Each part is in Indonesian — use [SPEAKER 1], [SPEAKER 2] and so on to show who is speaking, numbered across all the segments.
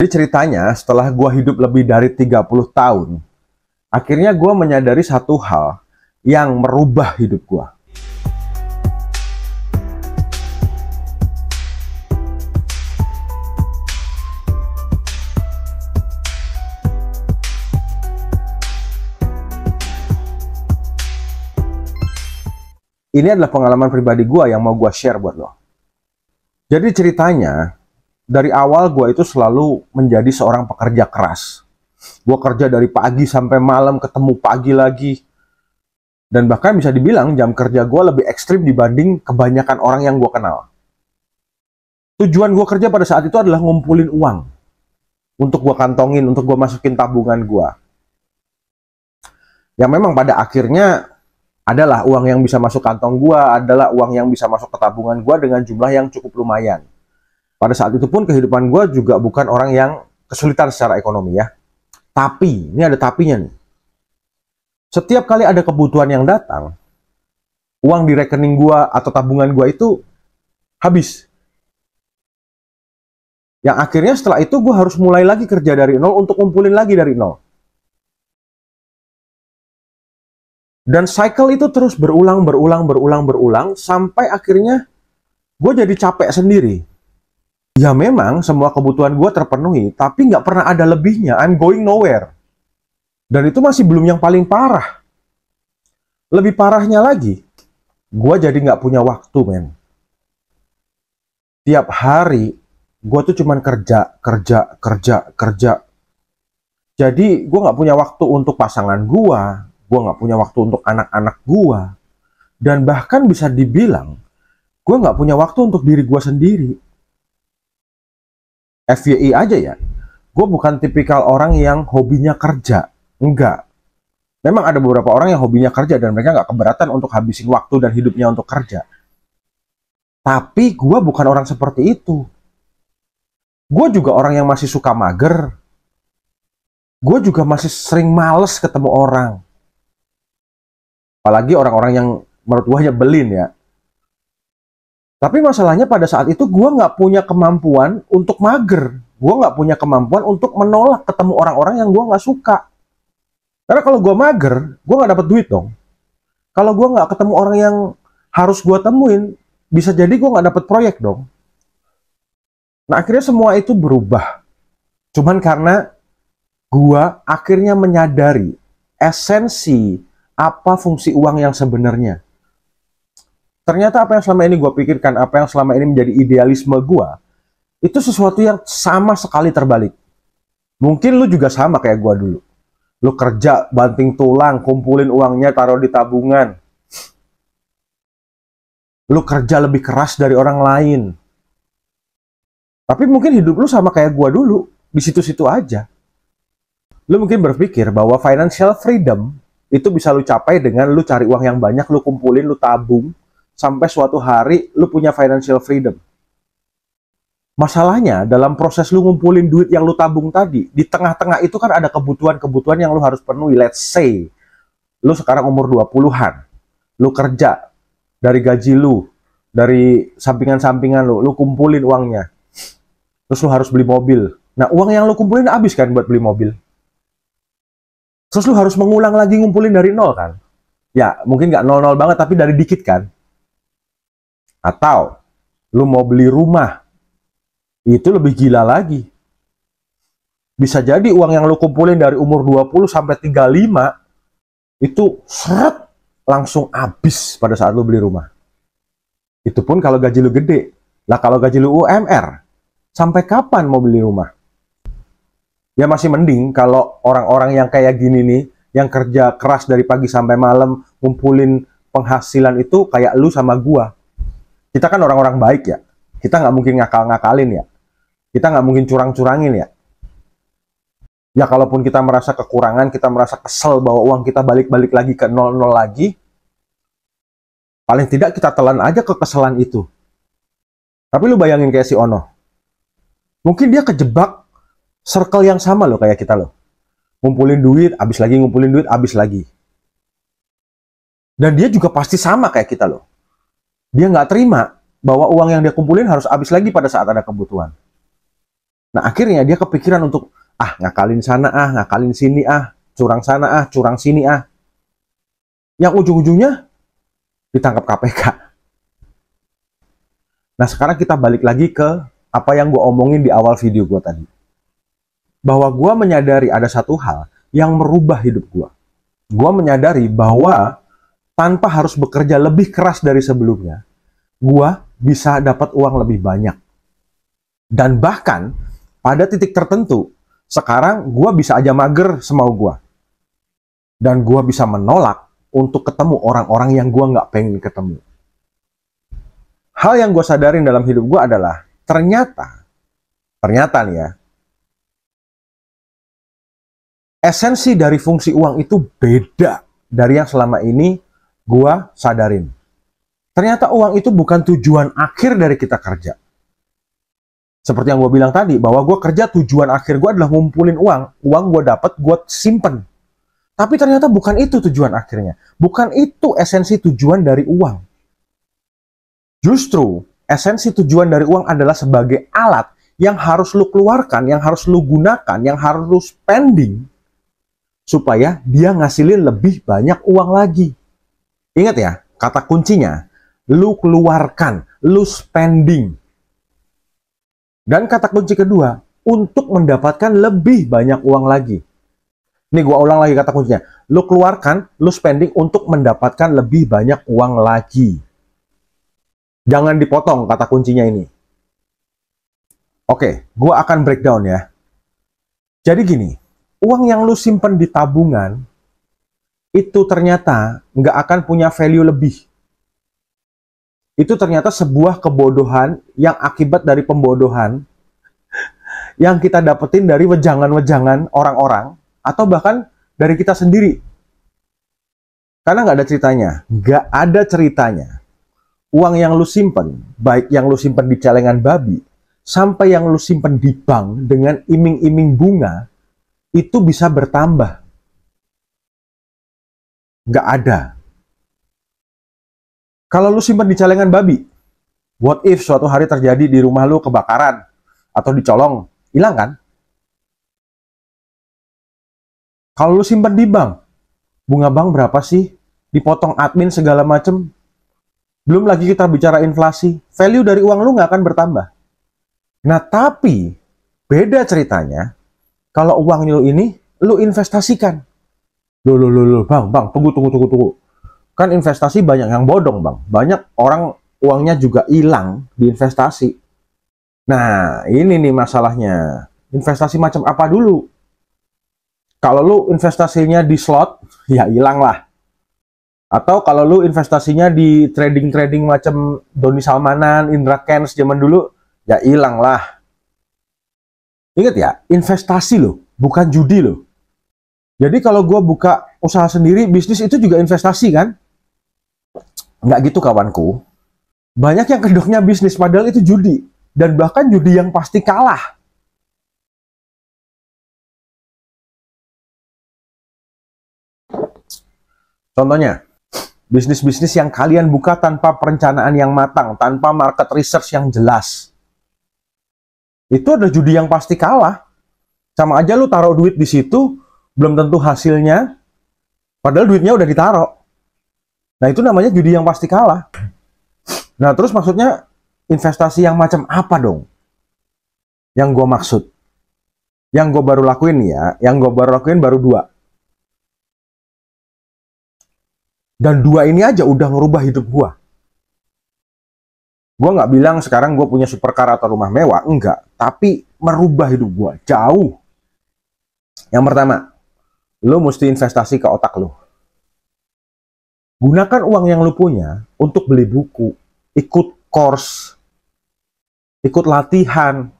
[SPEAKER 1] Jadi ceritanya setelah gue hidup lebih dari 30 tahun, akhirnya gue menyadari satu hal yang merubah hidup gue. Ini adalah pengalaman pribadi gue yang mau gue share buat lo. Jadi ceritanya, dari awal gue itu selalu menjadi seorang pekerja keras. Gue kerja dari pagi sampai malam, ketemu pagi lagi. Dan bahkan bisa dibilang jam kerja gue lebih ekstrim dibanding kebanyakan orang yang gue kenal. Tujuan gue kerja pada saat itu adalah ngumpulin uang. Untuk gue kantongin, untuk gue masukin tabungan gue. Yang memang pada akhirnya adalah uang yang bisa masuk kantong gue, adalah uang yang bisa masuk ke tabungan gue dengan jumlah yang cukup lumayan. Pada saat itu pun kehidupan gue juga bukan orang yang kesulitan secara ekonomi ya. Tapi, ini ada tapinya nih. Setiap kali ada kebutuhan yang datang, uang di rekening gue atau tabungan gue itu habis. Yang akhirnya setelah itu gue harus mulai lagi kerja dari nol untuk ngumpulin lagi dari nol. Dan cycle itu terus berulang sampai akhirnya gue jadi capek sendiri. Ya memang semua kebutuhan gue terpenuhi, tapi nggak pernah ada lebihnya. I'm going nowhere. Dan itu masih belum yang paling parah. Lebih parahnya lagi, gue jadi nggak punya waktu, men. Tiap hari, gue tuh cuman kerja. Jadi gue nggak punya waktu untuk pasangan gue nggak punya waktu untuk anak-anak gue, dan bahkan bisa dibilang, gue nggak punya waktu untuk diri gue sendiri. FYI aja ya, gue bukan tipikal orang yang hobinya kerja, enggak. Memang ada beberapa orang yang hobinya kerja dan mereka nggak keberatan untuk habisin waktu dan hidupnya untuk kerja. Tapi gue bukan orang seperti itu. Gue juga orang yang masih suka mager. Gue juga masih sering males ketemu orang. Apalagi orang-orang yang menurut gue nyebelin ya. Tapi masalahnya pada saat itu gue nggak punya kemampuan untuk mager. Gue nggak punya kemampuan untuk menolak ketemu orang-orang yang gue nggak suka. Karena kalau gue mager, gue nggak dapet duit dong. Kalau gue nggak ketemu orang yang harus gue temuin, bisa jadi gue nggak dapet proyek dong. Nah akhirnya semua itu berubah. Cuman karena gue akhirnya menyadari esensi apa fungsi uang yang sebenarnya. Ternyata apa yang selama ini gue pikirkan, apa yang selama ini menjadi idealisme gue, itu sesuatu yang sama sekali terbalik. Mungkin lu juga sama kayak gue dulu. Lu kerja, banting tulang, kumpulin uangnya, taruh di tabungan. Lu kerja lebih keras dari orang lain. Tapi mungkin hidup lu sama kayak gue dulu, di situ-situ aja. Lu mungkin berpikir bahwa financial freedom itu bisa lu capai dengan lu cari uang yang banyak, lu kumpulin, lu tabung, sampai suatu hari lu punya financial freedom. Masalahnya, dalam proses lu ngumpulin duit yang lu tabung tadi, di tengah-tengah itu kan ada kebutuhan-kebutuhan yang lu harus penuhi. Let's say, lu sekarang umur 20-an, lu kerja dari gaji lu, dari sampingan-sampingan lu kumpulin uangnya. Terus lu harus beli mobil. Nah, uang yang lu kumpulin habis kan buat beli mobil. Terus lu harus mengulang lagi ngumpulin dari nol kan? Ya, mungkin nggak nol-nol banget, tapi dari dikit kan? Atau, lu mau beli rumah. Itu lebih gila lagi. Bisa jadi uang yang lu kumpulin dari umur 20 sampai 35, itu seret, langsung habis pada saat lu beli rumah. Itu pun kalau gaji lu gede. Lah kalau gaji lu UMR, sampai kapan mau beli rumah? Ya masih mending kalau orang-orang yang kayak gini nih, yang kerja keras dari pagi sampai malam, ngumpulin penghasilan itu kayak lu sama gua. Kita kan orang-orang baik ya. Kita nggak mungkin ngakal-ngakalin ya. Kita nggak mungkin curang-curangin ya. Ya kalaupun kita merasa kekurangan, kita merasa kesel bahwa uang kita balik-balik lagi ke nol-nol lagi, paling tidak kita telan aja kekesalan itu. Tapi lu bayangin kayak si Ono. Mungkin dia kejebak circle yang sama loh kayak kita loh. Ngumpulin duit, habis lagi, ngumpulin duit, habis lagi. Dan dia juga pasti sama kayak kita loh. Dia nggak terima bahwa uang yang dia kumpulin harus habis lagi pada saat ada kebutuhan. Nah, akhirnya dia kepikiran untuk, ngakalin sana, ngakalin sini, curang sana, curang sini, Yang ujung-ujungnya ditangkap KPK. Nah, sekarang kita balik lagi ke apa yang gue omongin di awal video gue tadi. Bahwa gue menyadari ada satu hal yang merubah hidup gue. Gue menyadari bahwa tanpa harus bekerja lebih keras dari sebelumnya, gue bisa dapat uang lebih banyak. Dan bahkan, pada titik tertentu, sekarang gue bisa aja mager semau gue. Dan gue bisa menolak untuk ketemu orang-orang yang gue nggak pengen ketemu. Hal yang gue sadarin dalam hidup gue adalah, ternyata nih ya, esensi dari fungsi uang itu beda dari yang selama ini gue sadarin. Ternyata uang itu bukan tujuan akhir dari kita kerja. Seperti yang gue bilang tadi, bahwa gue kerja tujuan akhir gue adalah ngumpulin uang. Uang gue dapat, gue simpen. Tapi ternyata bukan itu tujuan akhirnya. Bukan itu esensi tujuan dari uang. Justru, esensi tujuan dari uang adalah sebagai alat yang harus lu keluarkan, yang harus lu gunakan, yang harus lu spending, supaya dia ngasilin lebih banyak uang lagi. Ingat ya, kata kuncinya, lu keluarkan, lu spending. Dan kata kunci kedua, untuk mendapatkan lebih banyak uang lagi. Ini gue ulang lagi kata kuncinya. Lu keluarkan, lu spending untuk mendapatkan lebih banyak uang lagi. Jangan dipotong kata kuncinya ini. Oke, gue akan breakdown ya. Jadi gini, uang yang lu simpen di tabungan, itu ternyata nggak akan punya value lebih. Itu ternyata sebuah kebodohan yang akibat dari pembodohan yang kita dapetin dari wejangan-wejangan orang-orang atau bahkan dari kita sendiri. Karena nggak ada ceritanya. Nggak ada ceritanya. Uang yang lu simpen, baik yang lu simpen di celengan babi, sampai yang lu simpen di bank dengan iming-iming bunga, itu bisa bertambah. Nggak ada. Kalau lu simpen di celengan babi, what if suatu hari terjadi di rumah lu kebakaran atau dicolong, hilang kan? Kalau lu simpen di bank, bunga bank berapa sih? Dipotong admin segala macem. Belum lagi kita bicara inflasi, value dari uang lu nggak akan bertambah. Nah, tapi beda ceritanya kalau uang lu ini lu investasikan. Loh, bang, tunggu. Kan investasi banyak yang bodong, bang. Banyak orang uangnya juga hilang di investasi. Nah, ini nih masalahnya. Investasi macam apa dulu? Kalau lu investasinya di slot, ya hilang lah. Atau kalau lu investasinya di trading macam Doni Salmanan, Indra Kents zaman dulu, ya hilang lah. Ingat ya, investasi loh, bukan judi loh. Jadi kalau gue buka usaha sendiri, bisnis itu juga investasi kan? Nggak gitu kawanku. Banyak yang kedoknya bisnis, padahal itu judi. Dan bahkan judi yang pasti kalah. Contohnya, bisnis-bisnis yang kalian buka tanpa perencanaan yang matang, tanpa market research yang jelas. Itu ada judi yang pasti kalah. Sama aja lu taruh duit di situ, belum tentu hasilnya, padahal duitnya udah ditaruh. Nah, itu namanya judi yang pasti kalah. Nah, terus maksudnya investasi yang macam apa dong? Yang gue maksud. Yang gue baru lakuin ya, yang gue baru lakuin baru 2. Dan 2 ini aja udah ngerubah hidup gue. Gue nggak bilang sekarang gue punya supercar atau rumah mewah, enggak. Tapi merubah hidup gue, jauh. Yang pertama, lo mesti investasi ke otak lo. Gunakan uang yang lo punya untuk beli buku, ikut course, ikut latihan.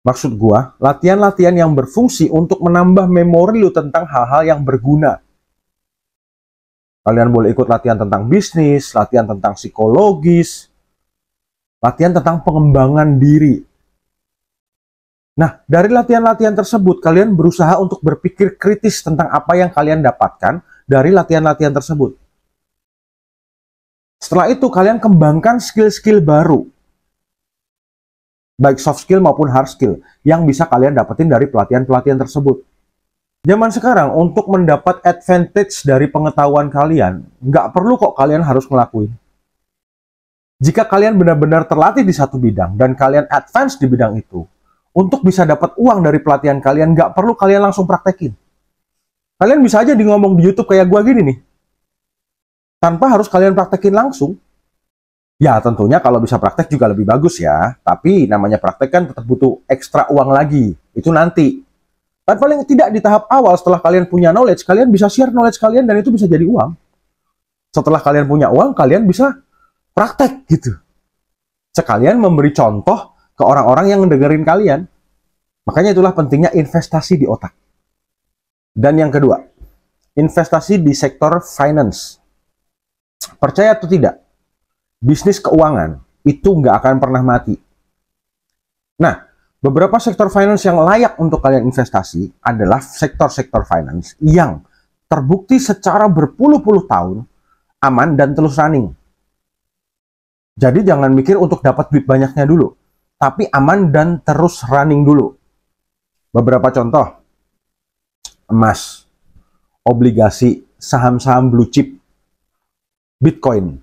[SPEAKER 1] Maksud gua, latihan-latihan yang berfungsi untuk menambah memori lo tentang hal-hal yang berguna. Kalian boleh ikut latihan tentang bisnis, latihan tentang psikologis, latihan tentang pengembangan diri. Nah, dari latihan-latihan tersebut, kalian berusaha untuk berpikir kritis tentang apa yang kalian dapatkan dari latihan-latihan tersebut. Setelah itu, kalian kembangkan skill-skill baru. baik soft skill maupun hard skill, yang bisa kalian dapetin dari pelatihan-pelatihan tersebut. Zaman sekarang, untuk mendapat advantage dari pengetahuan kalian, nggak perlu kok kalian harus ngelakuin. Jika kalian benar-benar terlatih di satu bidang, dan kalian advance di bidang itu, untuk bisa dapat uang dari pelatihan kalian, nggak perlu kalian langsung praktekin. Kalian bisa aja di ngomong di YouTube kayak gua gini nih, tanpa harus kalian praktekin langsung. Ya tentunya kalau bisa praktek juga lebih bagus ya, tapi namanya praktek kan tetap butuh ekstra uang lagi, itu nanti. Dan paling tidak di tahap awal setelah kalian punya knowledge, kalian bisa share knowledge kalian dan itu bisa jadi uang. Setelah kalian punya uang, kalian bisa praktek gitu. Sekalian memberi contoh ke orang-orang yang dengerin kalian. Makanya itulah pentingnya investasi di otak. Dan yang kedua, investasi di sektor finance. Percaya atau tidak, bisnis keuangan itu nggak akan pernah mati. Nah, beberapa sektor finance yang layak untuk kalian investasi adalah sektor-sektor finance yang terbukti secara berpuluh-puluh tahun aman dan terus running. Jadi jangan mikir untuk dapat duit banyaknya dulu, tapi aman dan terus running dulu. Beberapa contoh, emas, obligasi, saham-saham blue chip, Bitcoin.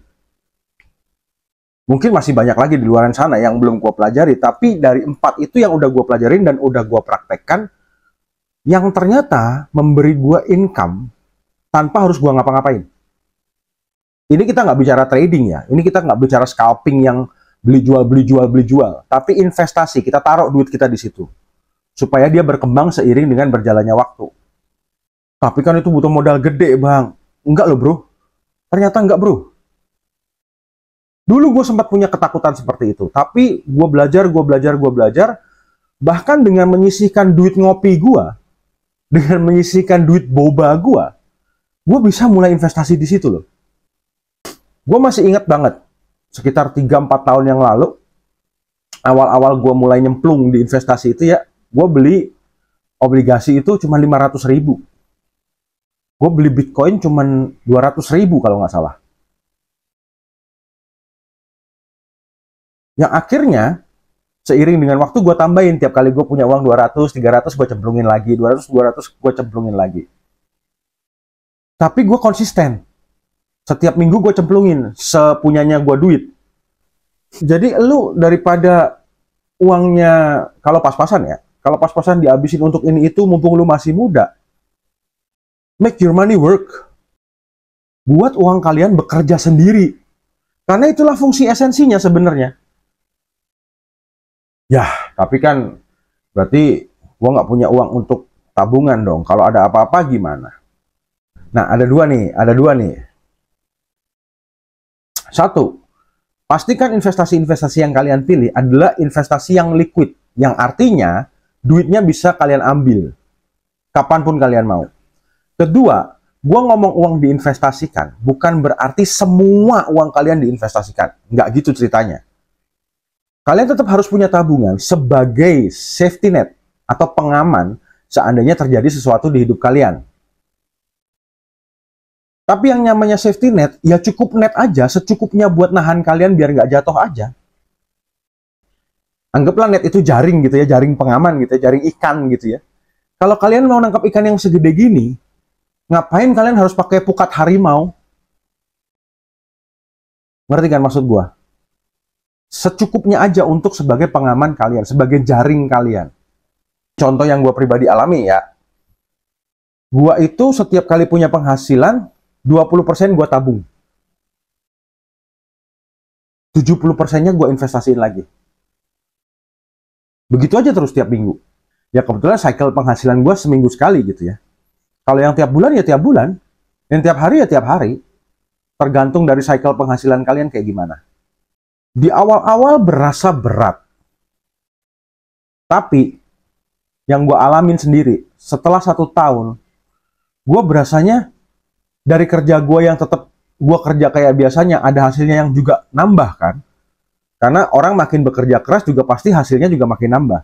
[SPEAKER 1] Mungkin masih banyak lagi di luar sana yang belum gue pelajari, tapi dari 4 itu yang udah gue pelajarin dan udah gue praktekkan, yang ternyata memberi gue income tanpa harus gue ngapa-ngapain. Ini kita nggak bicara trading ya, ini kita nggak bicara scalping yang beli jual, beli jual, beli jual, tapi investasi, kita taruh duit kita di situ, supaya dia berkembang seiring dengan berjalannya waktu. Tapi kan itu butuh modal gede bang. Enggak loh bro, ternyata enggak bro. Dulu gue sempat punya ketakutan seperti itu, tapi gue belajar, bahkan dengan menyisihkan duit ngopi gue, dengan menyisihkan duit boba gue bisa mulai investasi di situ loh. Gue masih ingat banget, sekitar 3-4 tahun yang lalu, awal-awal gue mulai nyemplung di investasi itu ya, gue beli obligasi itu cuma 500.000. Gue beli Bitcoin cuma 200.000 kalau nggak salah. Yang akhirnya, seiring dengan waktu gue tambahin, tiap kali gue punya uang 200, 300 gue cemplungin lagi, 200, 200 gue cemplungin lagi. Tapi gue konsisten. Setiap minggu gue cemplungin, sepunyanya gue duit. Jadi lu daripada uangnya, kalau pas-pasan ya, kalau pas-pasan dihabisin untuk ini itu, mumpung lu masih muda, make your money work. Buat uang kalian bekerja sendiri. Karena itulah fungsi esensinya sebenarnya. Ya, tapi kan berarti gue nggak punya uang untuk tabungan dong. Kalau ada apa-apa gimana? Nah, ada dua nih. Satu, pastikan investasi-investasi yang kalian pilih adalah investasi yang liquid, yang artinya duitnya bisa kalian ambil kapanpun kalian mau. Kedua, gue ngomong uang diinvestasikan, bukan berarti semua uang kalian diinvestasikan. Nggak gitu ceritanya. Kalian tetap harus punya tabungan sebagai safety net atau pengaman seandainya terjadi sesuatu di hidup kalian. Tapi yang namanya safety net, ya cukup net aja, secukupnya buat nahan kalian biar nggak jatuh aja. Anggaplah net itu jaring gitu ya, jaring pengaman gitu ya, jaring ikan gitu ya. Kalau kalian mau nangkap ikan yang segede gini, ngapain kalian harus pakai pukat harimau? Ngerti kan maksud gua? Secukupnya aja untuk sebagai pengaman kalian, sebagai jaring kalian. Contoh yang gua pribadi alami ya. Gua itu setiap kali punya penghasilan, 20% gue tabung. 70%-nya gue investasiin lagi. Begitu aja terus tiap minggu. Ya kebetulan cycle penghasilan gue seminggu sekali gitu ya. Kalau yang tiap bulan ya tiap bulan. Yang tiap hari ya tiap hari. Tergantung dari cycle penghasilan kalian kayak gimana. Di awal-awal berasa berat. Tapi yang gue alamin sendiri, setelah 1 tahun, gue berasanya dari kerja gue yang tetap gue kerja kayak biasanya, ada hasilnya yang juga nambah kan. Karena orang makin bekerja keras juga pasti hasilnya juga makin nambah.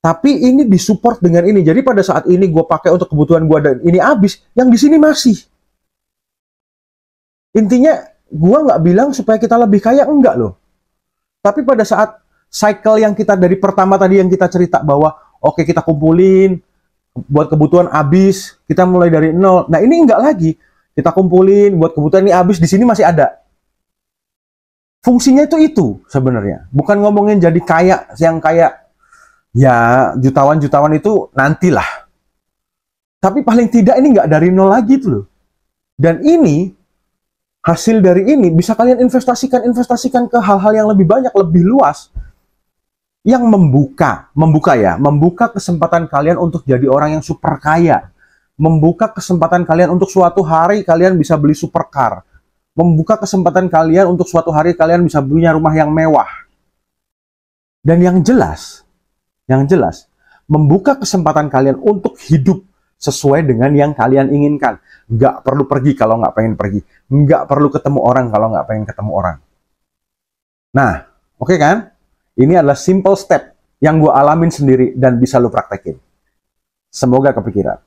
[SPEAKER 1] Tapi ini disupport dengan ini. Jadi pada saat ini gue pakai untuk kebutuhan gue dan ini habis, yang di sini masih. Intinya gue nggak bilang supaya kita lebih kaya, enggak loh. Tapi pada saat cycle yang kita dari pertama tadi yang kita cerita bahwa oke, kita kumpulin buat kebutuhan habis, kita mulai dari nol. Nah, ini enggak lagi. Kita kumpulin buat kebutuhan ini habis, di sini masih ada. Fungsinya itu sebenarnya. Bukan ngomongin jadi kaya yang kayak ya jutawan-jutawan itu nantilah. Tapi paling tidak ini enggak dari nol lagi tuh loh. Dan ini hasil dari ini bisa kalian investasikan ke hal-hal yang lebih banyak, lebih luas. Yang membuka kesempatan kalian untuk jadi orang yang super kaya, membuka kesempatan kalian untuk suatu hari kalian bisa beli supercar, membuka kesempatan kalian untuk suatu hari kalian bisa punya rumah yang mewah. Dan yang jelas, membuka kesempatan kalian untuk hidup sesuai dengan yang kalian inginkan. Nggak perlu pergi kalau nggak pengen pergi, nggak perlu ketemu orang kalau nggak pengen ketemu orang. Nah, oke kan? Ini adalah simple step yang gue alamin sendiri dan bisa lo praktekin. Semoga kepikiran.